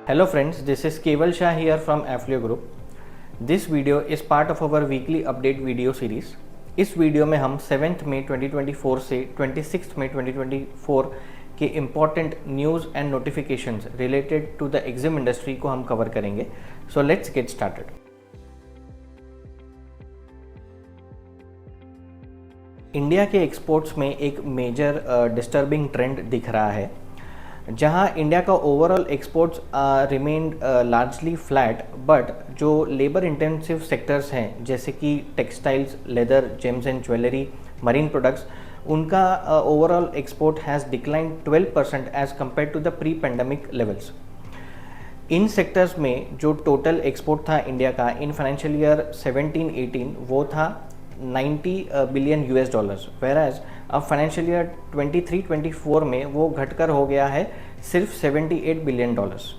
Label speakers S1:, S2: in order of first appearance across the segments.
S1: Hello friends, this is Keval Shah here from Afflio Group. This video is part of our weekly update video series. इस video में हम 7th मई 2024 से 26th मई 2024 के important news and notifications related to the exam industry को हम cover करेंगे. So let's get started. India के एक्सपोर्ट्स में एक मेजर डिस्टर्बिंग ट्रेंड दिख रहा है, जहां इंडिया का overall exports remained largely flat, but जो लेबर इंटेंसिव सेक्टर्स हैं जैसे कि textiles, leather, gems and jewellery, marine products, उनका overall export has declined 12% as compared to the pre pandemic levels. इन सेक्टर्स में जो टोटल एक्सपोर्ट था इंडिया का इन फाइनेंशियल ईयर 17-18 वो था 90 बिलियन यूएस डॉलर्स, वेराज अब फाइनेंशियल ईयर 23-24 में वो घटकर हो गया है सिर्फ 78 billion dollars.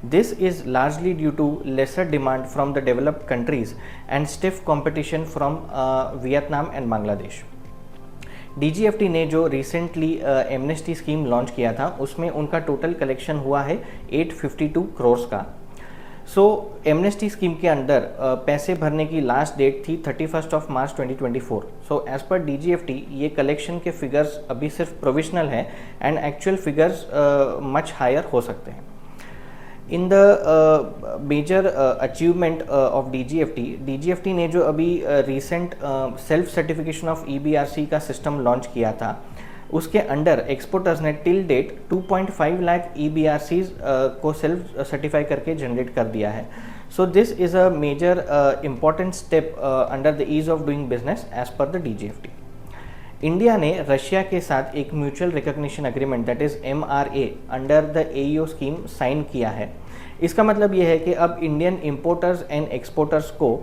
S1: This is largely due to lesser demand from the developed countries and stiff competition from Vietnam and Bangladesh. DGFT ने जो रिसेंटली एमनेस्टी स्कीम लॉन्च किया था उसमें उनका टोटल कलेक्शन हुआ है 852 करोड़ का. सो एमनेस्टी स्कीम के अंदर पैसे भरने की लास्ट डेट थी 31 March 2024. So as per DGFT ये कलेक्शन के फिगर्स अभी सिर्फ प्रोविजनल है and actual figures much higher हो सकते हैं. In the major achievement of DGFT ने जो अभी recent self certification of EBRC का सिस्टम लॉन्च किया था उसके अंडर एक्सपोर्टर्स ने टिल डेट 2.5 लाख EBRCs को सेल्फ सर्टिफाई करके जनरेट कर दिया है. So this is a major important step under the ease of doing business as per the DGFT. India ने रशिया के साथ एक mutual recognition agreement that is MRA under the AEO scheme sign किया है. इसका मतलब ये है कि अब इंडियन इम्पोर्टर्स एंड एक्सपोर्टर्स को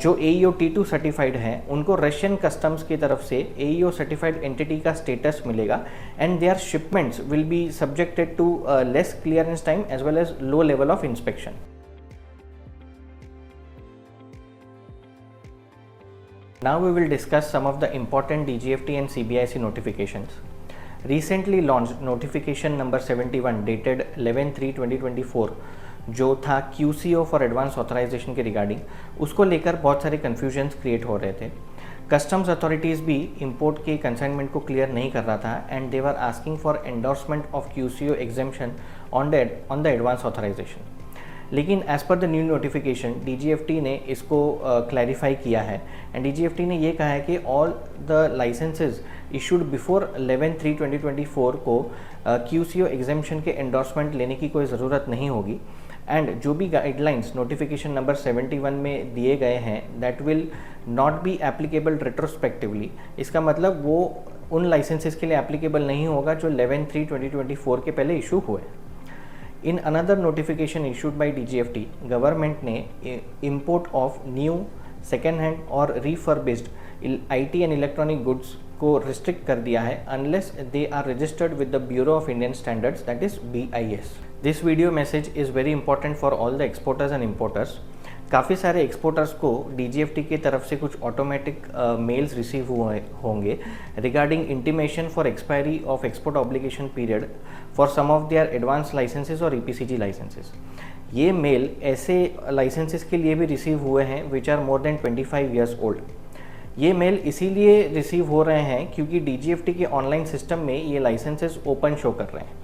S1: जो AEO T2 सर्टिफाइड हैं उनको रशियन कस्टम्स की तरफ से AEO सर्टिफाइड एंटिटी का स्टेटस मिलेगा and their shipments will be subjected to less clearance time as well as low level of inspection. Now we will discuss some of the important DGFT and CBIC notifications. Recently launched notification number 71 dated 11/3/2024 जो था QCO for advance authorisation के regarding, उसको लेकर बहुत सारे confusions create हो रहे थे. कस्टम्स अथॉरिटीज़ भी इंपोर्ट के कंसाइनमेंट को क्लियर नहीं कर रहा था and they were asking for endorsement of QCO exemption on the advance authorisation. लेकिन as per the new notification DGFT ने इसको क्लैरिफाई किया है एंड DGFT ने ये कहा है कि all the licenses issued before 11/3/2024 को QCO एग्जेम्पशन के एंडोर्समेंट लेने की कोई ज़रूरत नहीं होगी एंड जो भी गाइडलाइंस नोटिफिकेशन नंबर 71 में दिए गए हैं that will not be applicable retrospectively. इसका मतलब वो उन लाइसेंसेस के लिए एप्लीकेबल नहीं होगा जो 11/3/2024 के पहले इशू हुए. In another notification issued by DGFT, government ने import of new, second hand और refurbished IT and electronic goods को restrict कर दिया है unless they are registered with the Bureau of Indian Standards, that is BIS. This video message is very important for all the exporters and importers. काफ़ी सारे exporters को DGFT की तरफ से कुछ ऑटोमेटिक मेल्स रिसीव हुए होंगे regarding intimation for expiry of export obligation period for some of their advance licenses और EPCG लाइसेंसेस. ये मेल ऐसे लाइसेंसेस के लिए भी रिसीव हुए हैं which are more than 25 years old. ये मेल इसीलिए रिसीव हो रहे हैं क्योंकि DGFT के ऑनलाइन सिस्टम में ये लाइसेंसेस ओपन शो कर रहे हैं.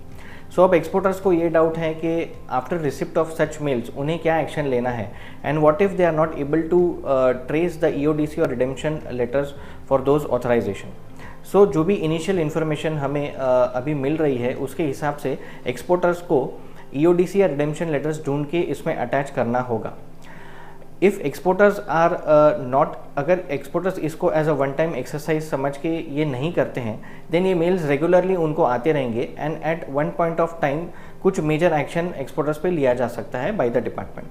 S1: सो अब एक्सपोर्टर्स को ये डाउट है कि after receipt of such mails उन्हें क्या एक्शन लेना है and what if they are not able to trace the EODC और redemption letters for those authorisation. So जो भी इनिशियल इन्फॉर्मेशन हमें अभी मिल रही है उसके हिसाब से एक्सपोर्टर्स को EODC या रिडेम्पशन लेटर्स ढूंढ के इसमें अटैच करना होगा. इफ़ एक्सपोर्टर्स आर नॉट, अगर एक्सपोर्टर्स इसको as a one time exercise समझ के ये नहीं करते हैं देन ये मेल्स रेगुलरली उनको आते रहेंगे and at one point of time कुछ मेजर एक्शन एक्सपोर्टर्स पे लिया जा सकता है by the department.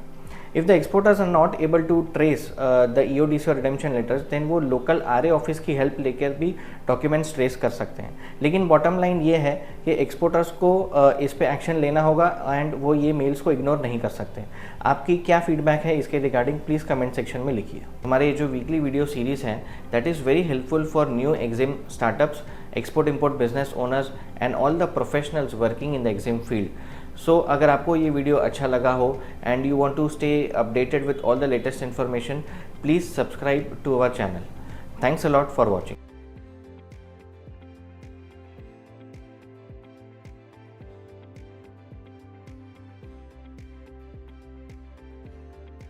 S1: If the exporters are not able to trace the EODC और रिडेम्पशन लेटर्स देन वो लोकल RA ऑफिस की हेल्प लेकर भी डॉक्यूमेंट्स ट्रेस कर सकते हैं. लेकिन बॉटम लाइन ये है कि एक्सपोर्टर्स को इस पे एक्शन लेना होगा एंड वो ये मेल्स को इग्नोर नहीं कर सकते. आपकी क्या फीडबैक है इसके रिगार्डिंग प्लीज़ कमेंट सेक्शन में लिखिए. हमारे जो वीकली वीडियो सीरीज़ है that is very helpful for new exam startups, export import business owners and all the professionals working in the exim field. So अगर आपको ये वीडियो अच्छा लगा हो and you want to stay updated with all the latest information, please subscribe to our channel. Thanks a lot for watching.